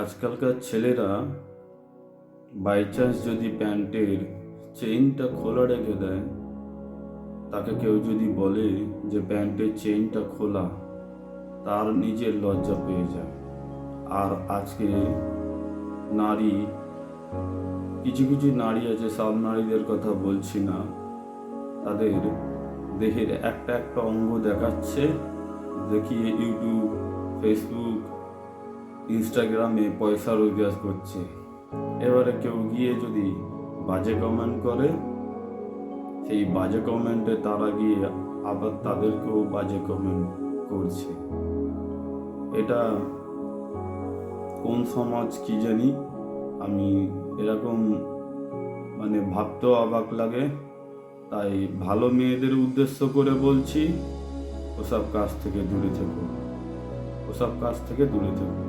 আজকালকার ছেলেরা by chance যদি প্যান্টের চেইনটা খোলা রেখে দেয়, তাকে কেউ যদি বলে যে প্যান্টের চেইনটা খোলা, তার নিজের লজ্জা পেয়ে যায়। আর আজকে নারী, কিছু কিছু নারী আছে, সব নারীদের কথা বলছি না, তাদের দেহের একটা একটা অঙ্গ দেখাচ্ছে, দেখিয়ে ইউটিউব, ফেসবুক, ইনস্টাগ্রামে পয়সা রোজগার করছে। এবারে কেউ গিয়ে যদি বাজে কমেন্ট করে, সেই বাজে কমেন্টে তারা গিয়ে আবার তাদেরকেও বাজে কমেন্ট করছে। এটা কোন সমাজ কি জানি, আমি এরকম ভাবতেও অবাক লাগে। তাই ভালো মেয়েদের উদ্দেশ্য করে বলছি, ওসব কাজ থেকে দূরে থেকো, ওসব কাজ থেকে দূরে থেকো।